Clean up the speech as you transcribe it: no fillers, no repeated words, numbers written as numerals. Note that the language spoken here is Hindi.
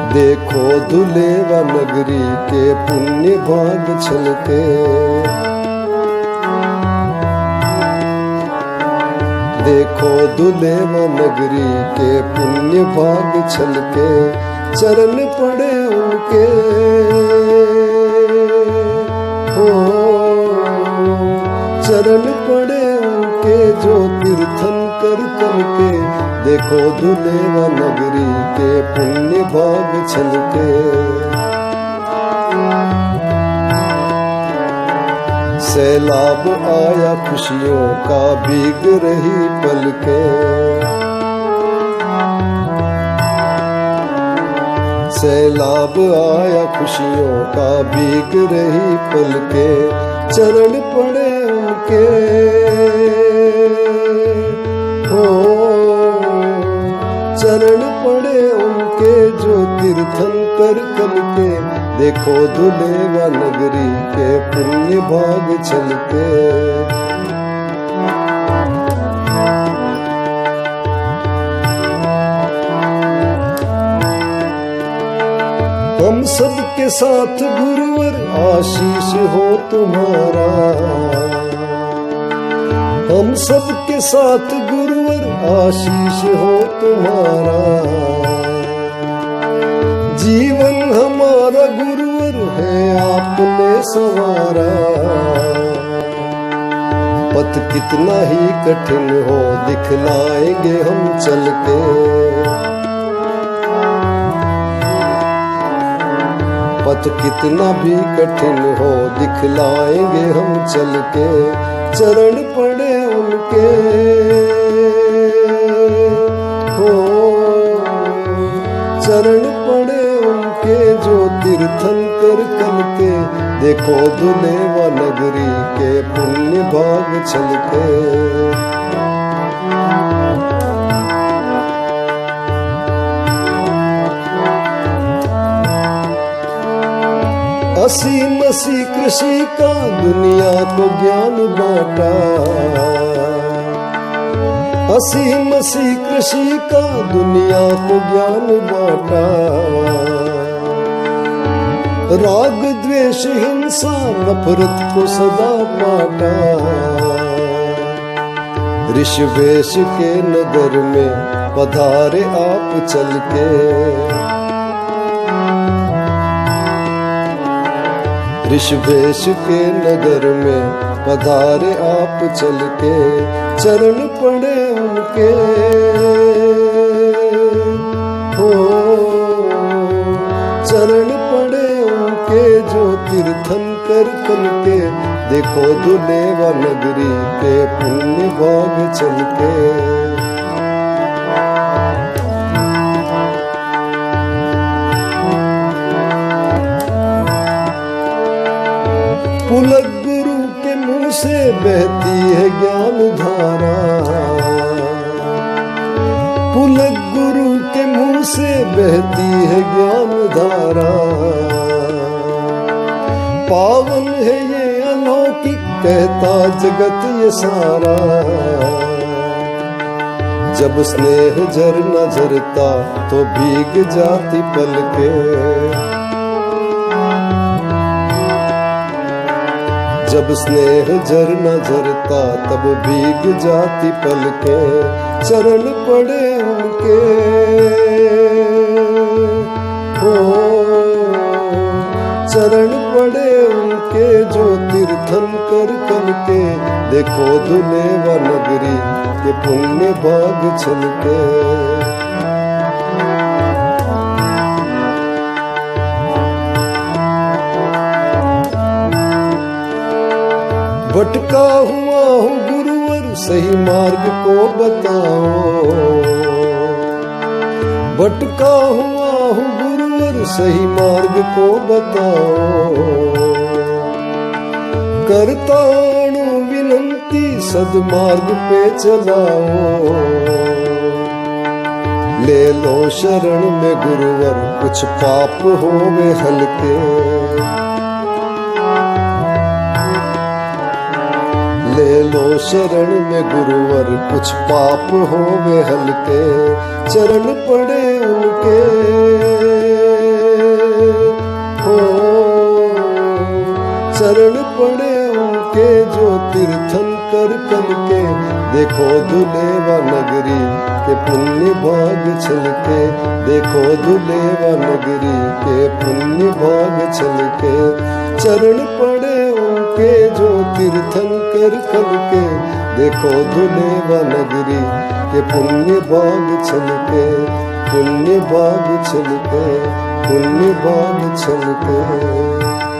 देखो धुले व नगरी के पुण्य भाग छलके। देखो धुले व नगरी के पुण्य भाग छलके, चरण पड़े उनके हो, चरण पड़े उनके जो तीर्थन कर करके। देखो धुले व नगरी के पुण्य भाग छलके। सैलाब आया खुशियों का भीग रही पलके। सैलाब आया खुशियों का भीग रही पलके, चरण पड़े उनके हो, चरण पड़े उनके जो तीर्थन कर करके। देखो धुले व नगरी के पुण्य भाग छलके। हम सबके साथ गुरुवर आशीष हो तुम्हारा। हम सबके साथ गुरुवर आशीष हो तुम्हारा। जीवन हमारा गुरुवर है आपने संवारा। पथ कितना ही कठिन हो दिखलाएंगे हम चल के। पथ कितना भी कठिन हो दिखलाएंगे हम चल के। चरण पड़े उनके हो, चरण पड़े उनके जो तीर्थन कर करके। देखो धुले व नगरी के पुण्य भाग छलके। असीम सी कृषि का दुनिया को ज्ञान बांटा। असीम सी कृषि का दुनिया को ज्ञान बांटा। राग द्वेष हिंसा नफरत को सदा बांटा। ऋषिवेश के नगर में पधारे आप चल के। ऋषिवेश के नगर में पधारे आप चल के। चरण पड़े उनके हो, चरण पड़े उनके जो तीर्थन कर करके। देखो धुले व नगरी के पुण्य भाग चल के। पुलक गुरु के मुंह से बहती है ज्ञान धारा। पुलक गुरु के मुंह से बहती है ज्ञान धारा। पावन है ये अलौकिक कहता जगत ये सारा। जब स्नेह झरना झरता तो भीग जाती पलके। जब स्नेह झरना झरता तब भीग जाती पलके। चरण पड़े उनके हो, चरण पड़े उनके जो तीर्थन कर करके। देखो धुले व नगरी के पुण्य भाग छलके। भटका हुआ हूँ गुरुवर सही मार्ग को बताओ। भटका हुआ हूँ गुरुवर सही मार्ग को बताओ। करता हूँ विनंती सदमार्ग पे चलाओ। ले लो शरण में गुरुवर कुछ पाप होवे हल्के। ले लो शरण में गुरुवर कुछ पाप होवे हल्के। चरण पड़े उनके चरण पड़े उनके जो तीर्थंकर कल के, देखो दुलेवा नगरी के पुण्य भाग छलके, देखो दुलेवा नगरी के पुण्य भाग छलके। चरण पड़े उनके जो तीर्थंकर कल के, देखो दुलेवा नगरी के पुण्य भाग छलके, पुण्य भाग छलके, पुण्य भाग छलके।